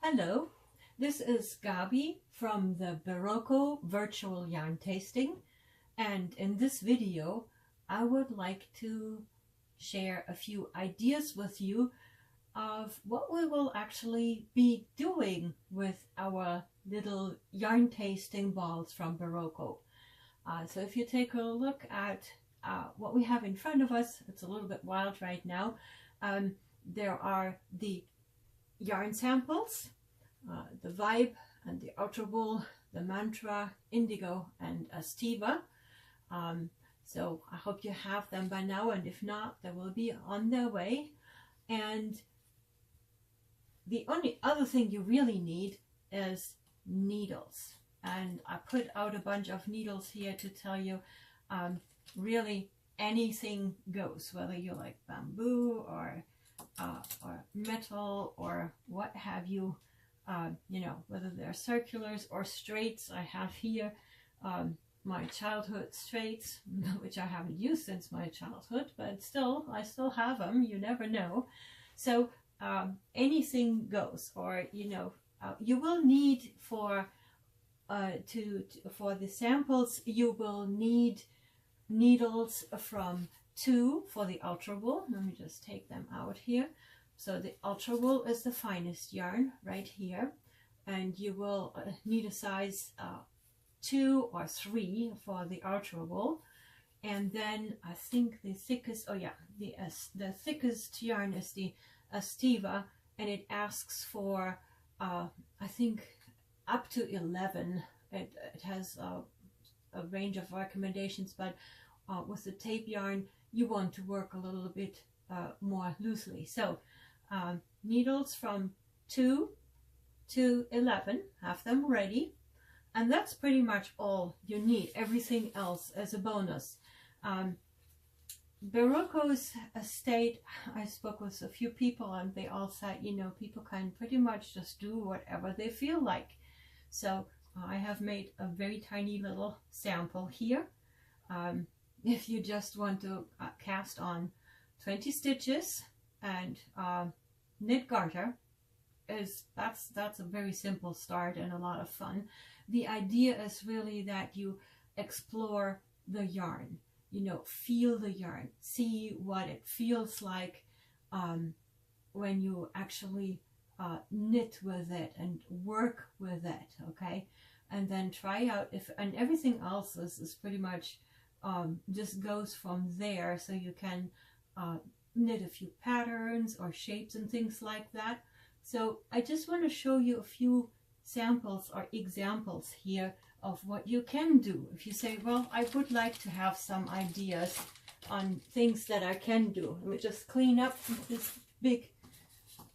Hello, this is Gabi from the Berroco Virtual Yarn Tasting, and in this video I would like to share a few ideas with you of what we will actually be doing with our little yarn tasting balls from Berroco. So if you take a look at what we have in front of us, it's a little bit wild right now. There are the yarn samples, the vibe and the outer wool, the mantra, indigo and estiva. So I hope you have them by now, and if not, they will be on their way. And the only other thing you really need is needles, and I put out a bunch of needles here to tell you really anything goes, whether you like bamboo or metal or what have you, you know, whether they're circulars or straights. I have here my childhood straights, which I haven't used since my childhood, but still, I still have them. You never know. So anything goes, or you know, you will need for the samples, you will need needles from 2 for the ultra wool. Let me just take them out here. So the ultra wool is the finest yarn right here, and you will need a size 2 or 3 for the ultra wool. And then I think the thickest, oh yeah, the thickest yarn is the estiva, and it asks for I think up to 11. It has a range of recommendations, but with the tape yarn you want to work a little bit more loosely. So needles from 2 to 11, have them ready, and that's pretty much all you need. Everything else is a bonus. Berroco's estate, I spoke with a few people and they all said, you know, people can pretty much just do whatever they feel like. So I have made a very tiny little sample here. If you just want to cast on 20 stitches and knit garter, that's a very simple start and a lot of fun. The idea is really that you explore the yarn, you know, feel the yarn, see what it feels like when you actually knit with it and work with it, okay? And then try out if, and everything else is pretty much just goes from there. So you can knit a few patterns or shapes and things like that. So I just want to show you a few samples or examples here of what you can do. If you say, well, I would like to have some ideas on things that I can do. Let me just clean up this big,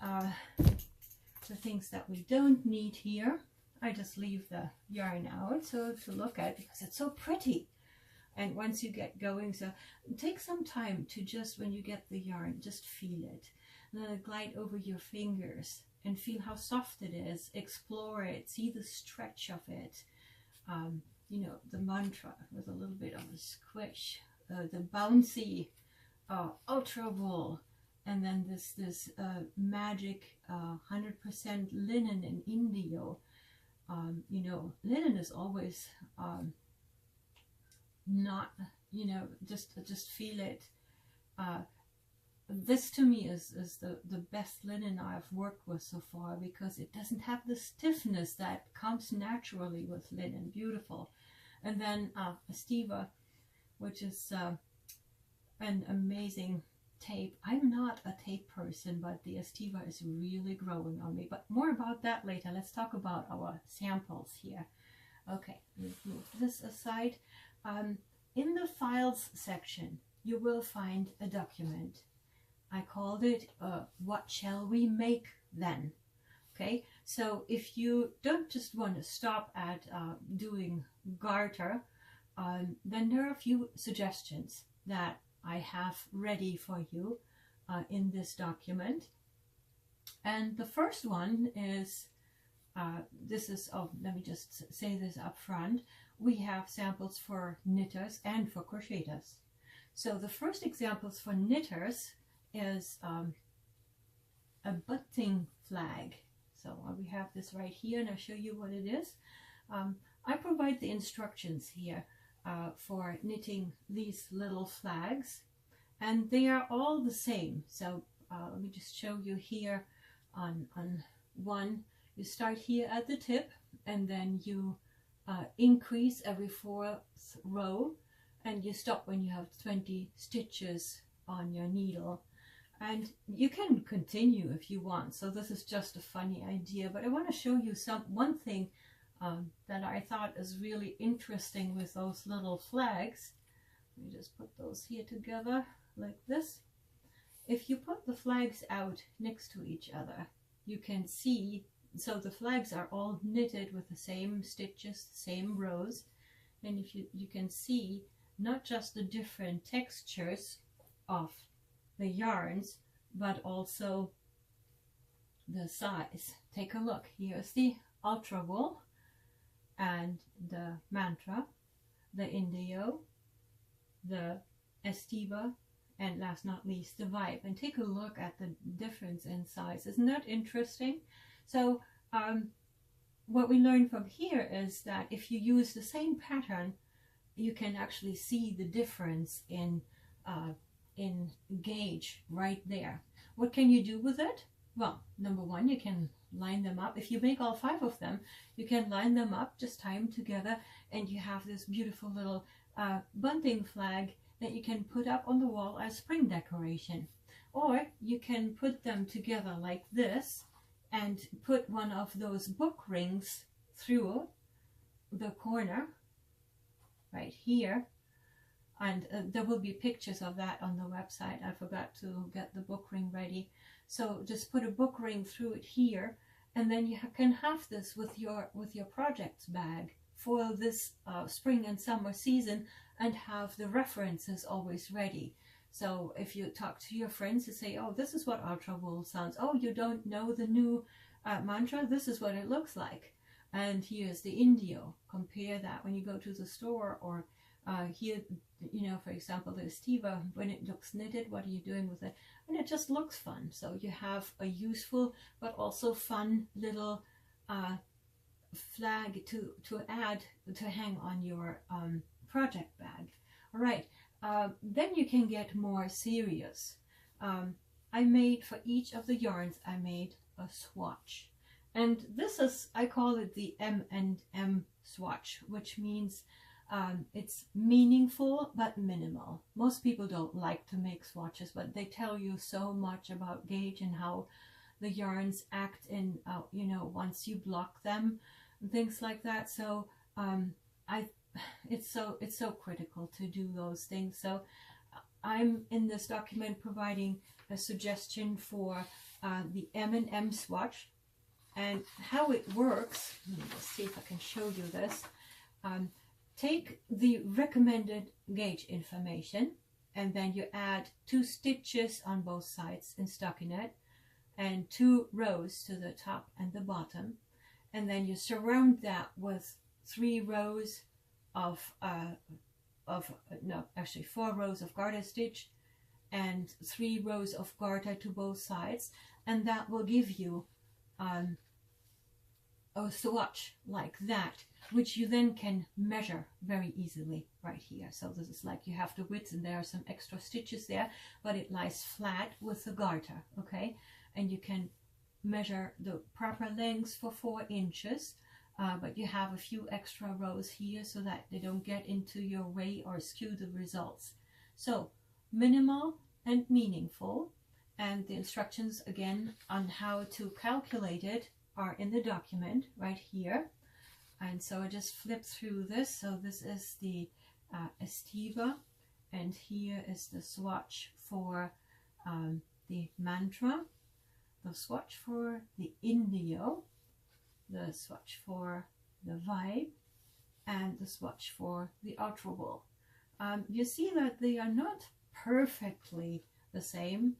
the things that we don't need here. I just leave the yarn out so to look at, because it's so pretty. And once you get going, so take some time to just, when you get the yarn, just feel it. And then glide over your fingers and feel how soft it is. Explore it, see the stretch of it. You know, the mantra with a little bit of a squish, the bouncy ultra wool, and then this magic 100% linen and indigo. You know, linen is always not, you know, just feel it. This to me is the best linen I've worked with so far, because it doesn't have the stiffness that comes naturally with linen. Beautiful. And then estiva, which is an amazing tape. I'm not a tape person, but the estiva is really growing on me. But more about that later. Let's talk about our samples here. Okay, let's move this aside. In the files section, you will find a document. I called it What Shall We Make Then? Okay, so if you don't just want to stop at doing garter, then there are a few suggestions that I have ready for you in this document. And the first one is, let me just say this up front, we have samples for knitters and for crocheters. So the first examples for knitters is a bunting flag. So we have this right here, and I'll show you what it is. I provide the instructions here for knitting these little flags, and they are all the same. So let me just show you here on one. You start here at the tip, and then you increase every 4th row, and you stop when you have 20 stitches on your needle. And you can continue if you want. So this is just a funny idea, but I want to show you one thing that I thought is really interesting with those little flags. Let me just put those here together like this. If you put the flags out next to each other, you can see, so the flags are all knitted with the same stitches, the same rows, and if you can see not just the different textures of the yarns, but also the size. Take a look. Here's the ultra wool and the mantra, the indio, the estiva, and last not least the vibe. And take a look at the difference in size. Isn't that interesting? So what we learned from here is that if you use the same pattern, you can actually see the difference in gauge right there. What can you do with it? Well, number one, you can line them up. If you make all 5 of them, you can line them up, just tie them together, and you have this beautiful little bunting flag that you can put up on the wall as spring decoration. Or you can put them together like this and put one of those book rings through the corner right here. And there will be pictures of that on the website. I forgot to get the book ring ready. So just put a book ring through it here, and then you can have this with your projects bag for this spring and summer season, and have the references always ready. So if you talk to your friends and say, oh, this is what ultra wool sounds. Oh, you don't know the new mantra? This is what it looks like. And here's the indio. Compare that when you go to the store, or here, you know, for example, the estiva, when it looks knitted, what are you doing with it? And it just looks fun. So you have a useful but also fun little flag to add, to hang on your project bag. All right, then you can get more serious. I made, for each of the yarns, I made a swatch. And this is, I call it the M&M Swatch, which means it's meaningful but minimal. Most people don't like to make swatches, but they tell you so much about gauge and how the yarns act in, you know, once you block them and things like that. So it's so critical to do those things. So I'm in this document providing a suggestion for the M&M Swatch. And how it works, let me just see if I can show you this. Take the recommended gauge information, and then you add 2 stitches on both sides in stockinette, and 2 rows to the top and the bottom, and then you surround that with 3 rows of 4 rows of garter stitch and 3 rows of garter to both sides, and that will give you a swatch like that, which you then can measure very easily right here. So this is like, you have the width and there are some extra stitches there, but it lies flat with the garter, okay? And you can measure the proper lengths for 4 inches, but you have a few extra rows here so that they don't get into your way or skew the results. So minimal and meaningful, and the instructions again on how to calculate it are in the document right here. And so I just flip through this. So this is the estiva, and here is the swatch for the mantra, the swatch for the indio, the swatch for the vibe, and the swatch for the ultra wool. You see that they are not perfectly the same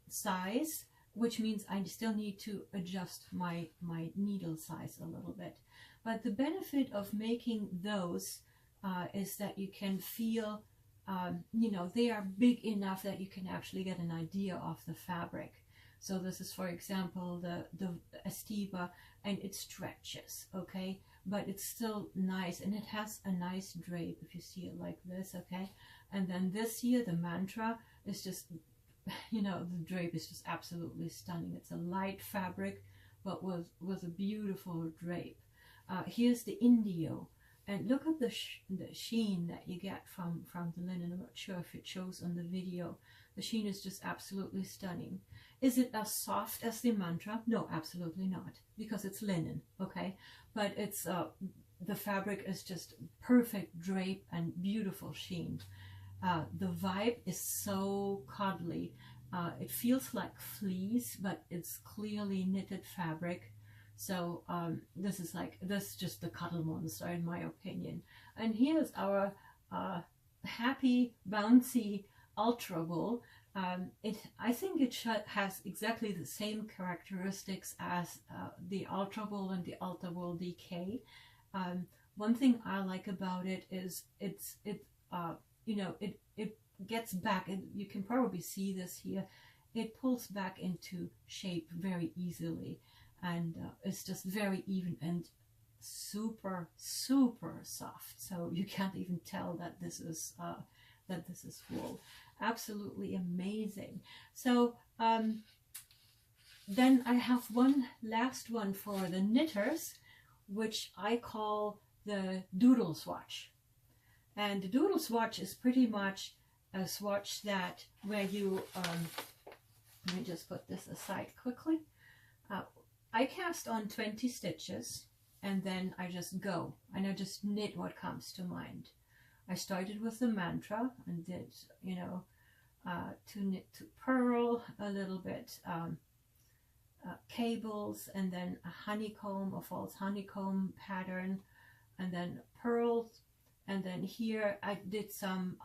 size, which means I still need to adjust my needle size a little bit. But the benefit of making those is that you can feel, you know, they are big enough that you can actually get an idea of the fabric. So this is, for example, the Estiva, and it stretches, okay, but it's still nice, and it has a nice drape if you see it like this, okay. And then this here, the Mantra, is just, you know, the drape is just absolutely stunning. It's a light fabric, but with a beautiful drape. Here's the Indio, and look at the sheen that you get from the linen. I'm not sure if it shows on the video. The sheen is just absolutely stunning. Is it as soft as the Mantra? No, absolutely not, because it's linen, okay? But it's the fabric is just perfect drape and beautiful sheen. The vibe is so cuddly. It feels like fleece, but it's clearly knitted fabric. So this is just the cuddle monster in my opinion. And here's our happy, bouncy Ultra Wool. I think it has exactly the same characteristics as the Ultra Wool and the Ultra Wool DK. One thing I like about it is you know, it gets back, and you can probably see this here. It pulls back into shape very easily, and it's just very even and super soft. So you can't even tell that this is wool. Absolutely amazing. So then I have one last one for the knitters, which I call the Doodle Swatch. And the Doodle Swatch is pretty much a swatch that where you let me just put this aside quickly. I cast on 20 stitches, and then I just go and I just knit what comes to mind. I started with the Mantra and did, you know, to knit to purl a little bit, cables, and then a honeycomb, a false honeycomb pattern, and then purls, and then here I did some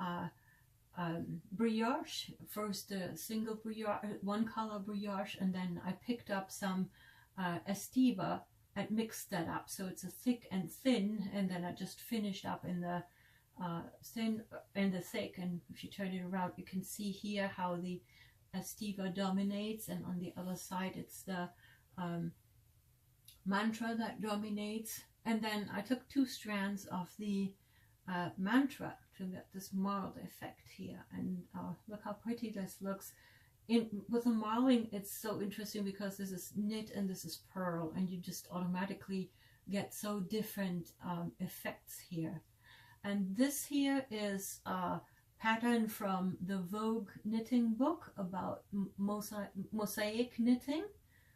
brioche. First a single brioche, one color brioche, and then I picked up some Estiva and mixed that up, so it's a thick and thin, and then I just finished up in the thin and the thick. And if you turn it around, you can see here how the Estiva dominates, and on the other side it's the Mantra that dominates. And then I took 2 strands of the Mantra to get this marled effect here, and look how pretty this looks. With the marling, it's so interesting because this is knit and this is purl, and you just automatically get so different effects here. And this here is a pattern from the Vogue knitting book about mosaic knitting,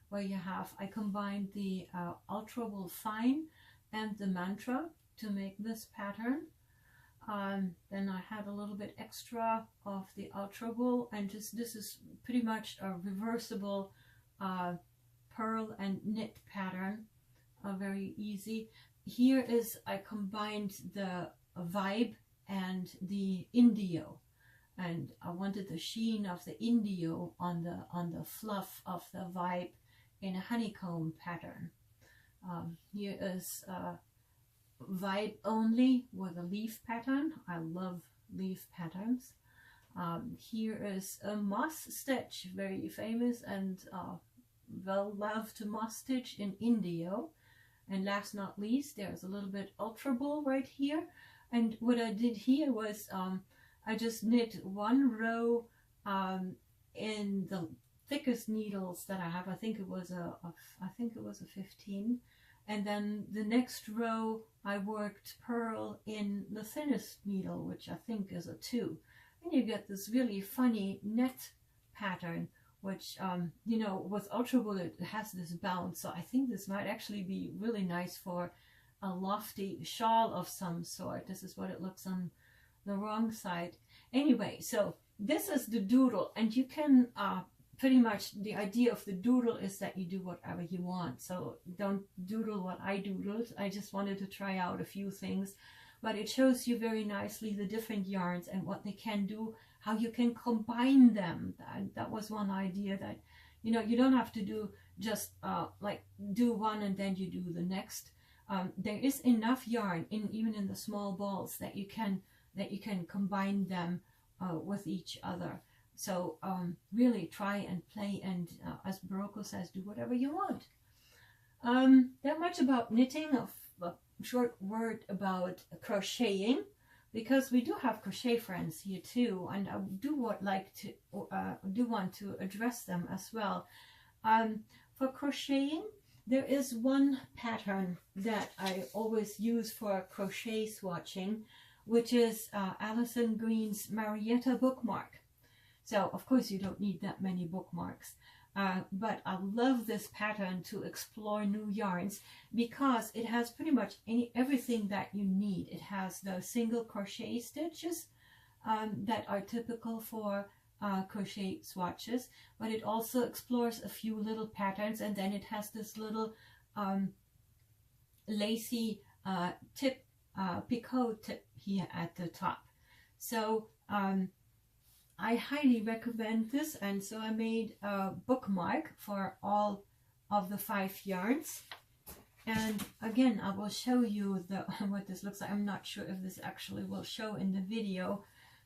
where you have, I combined the Ultra Wool Fine and the Mantra to make this pattern. Then I had a little bit extra of the Ultra Wool, and just this is pretty much a reversible purl and knit pattern, very easy. Here is, I combined the Vibe and the Indio, and I wanted the sheen of the Indio on the fluff of the Vibe in a honeycomb pattern. Here is Vibe only with a leaf pattern. I love leaf patterns. Here is a moss stitch, very famous and well loved moss stitch in Indio. And last not least, there's a little bit Ultra Wool right here. And what I did here was I just knit 1 row in the thickest needles that I have. I think it was a 15. And then the next row I worked purl in the thinnest needle, which I think is a 2. And you get this really funny net pattern, which, you know, with Ultra Wool it has this bounce. So I think this might actually be really nice for a lofty shawl of some sort. This is what it looks on the wrong side. Anyway, so this is the Doodle, and you can pretty much, the idea of the Doodle is that you do whatever you want. So don't doodle what I doodled. I just wanted to try out a few things, but it shows you very nicely the different yarns and what they can do, how you can combine them. That was one idea, that, you know, you don't have to do just like do one and then you do the next. There is enough yarn even in the small balls that you can combine them with each other. So really try and play, and as Berroco says, do whatever you want. That much about knitting. A short word about crocheting, because we do have crochet friends here too, and I do want to address them as well. For crocheting, there is one pattern that I always use for crochet swatching, which is Alison Green's Marietta bookmark. So of course you don't need that many bookmarks, but I love this pattern to explore new yarns because it has pretty much everything that you need. It has the single crochet stitches that are typical for crochet swatches, but it also explores a few little patterns, and then it has this little lacy tip, picot tip here at the top. So I highly recommend this, and so I made a bookmark for all of the 5 yarns. And again, I will show you what this looks like. I'm not sure if this actually will show in the video.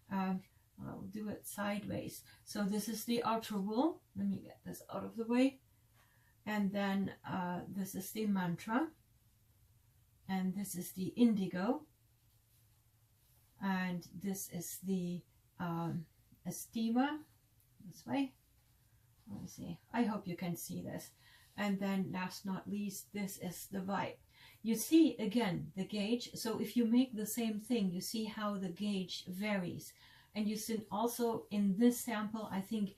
I'll do it sideways. So this is the ultra wool. Let me get this out of the way. And then this is the mantra. And this is the indigo. And this is the estima, this way. Let me see. I hope you can see this. And then last not least, this is the vibe. You see again the gauge. So if you make the same thing, you see how the gauge varies. And you see also in this sample, I think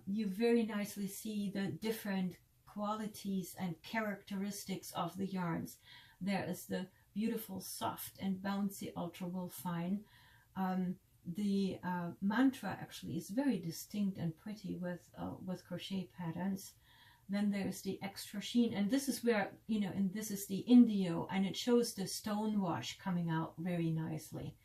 you very nicely see the different qualities and characteristics of the yarns. There is the beautiful soft and bouncy ultra wool fine. The mantra actually is very distinct and pretty with crochet patterns. Then there's the extra sheen, and this is where, and this is the indio, and it shows the stone wash coming out very nicely.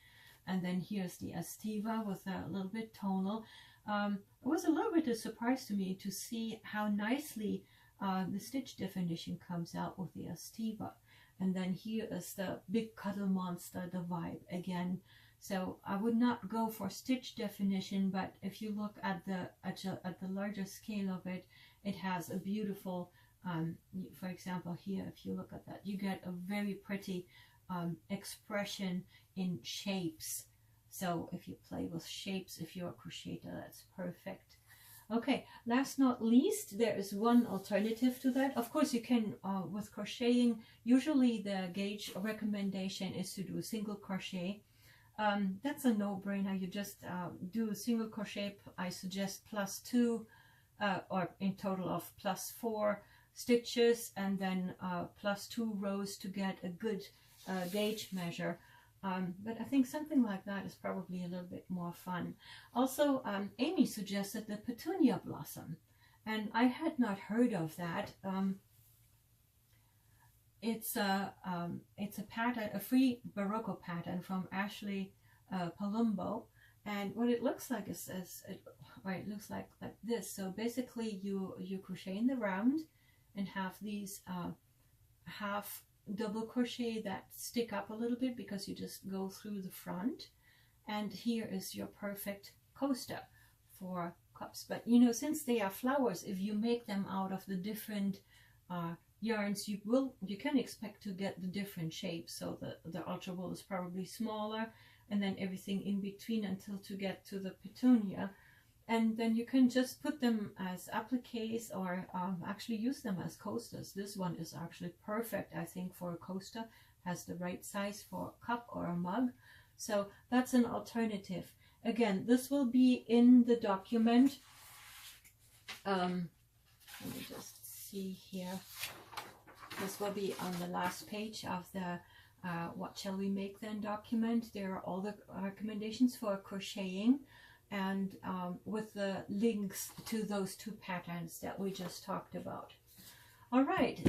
And then here's the estiva with a little bit tonal. It was a little bit of a surprise to me to see how nicely the stitch definition comes out with the estiva. And then here is the big cuddle monster, the vibe again. So I would not go for stitch definition, but if you look at the larger scale of it, it has a beautiful, for example here, if you look at that, you get a very pretty expression in shapes. So if you play with shapes, if you're a crocheter, that's perfect. Okay, last not least, there is one alternative to that. Of course, you can, with crocheting, usually the gauge recommendation is to do single crochet. That's a no-brainer. You just do a single crochet. I suggest +2 or in total of +4 stitches, and then +2 rows to get a good gauge measure. But I think something like that is probably a little bit more fun. Also, Amy suggested the petunia blossom, and I had not heard of that. It's a pattern, a free Berroco pattern from Ashley Palumbo, and what it looks like is it looks like this. So basically, you crochet in the round and have these half double crochet that stick up a little bit because you just go through the front, and here is your perfect coaster for cups. But since they are flowers, if you make them out of the different yarns, you can expect to get the different shapes. So the ultra wool is probably smaller, and then everything in between until to get to the petunia. And then you can just put them as appliques or actually use them as coasters. This one is actually perfect, I think, for a coaster. Has the right size for a cup or a mug. So that's an alternative. Again, this will be in the document. Let me just see here. This will be on the last page of the What Shall We Make Then document. There are all the recommendations for crocheting, and with the links to those 2 patterns that we just talked about. All right,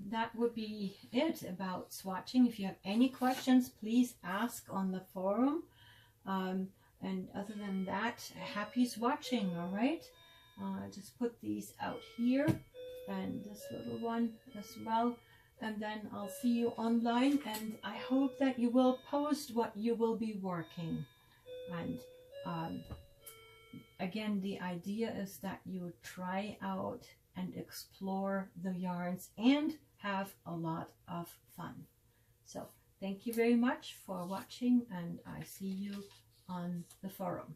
that would be it about swatching. If you have any questions, please ask on the forum. And other than that, happy swatching, all right? Just put these out here, and this little one as well. And then I'll see you online, and I hope that you will post what you will be working. And again, the idea is that you try out and explore the yarns and have a lot of fun. So thank you very much for watching, and I see you on the forum.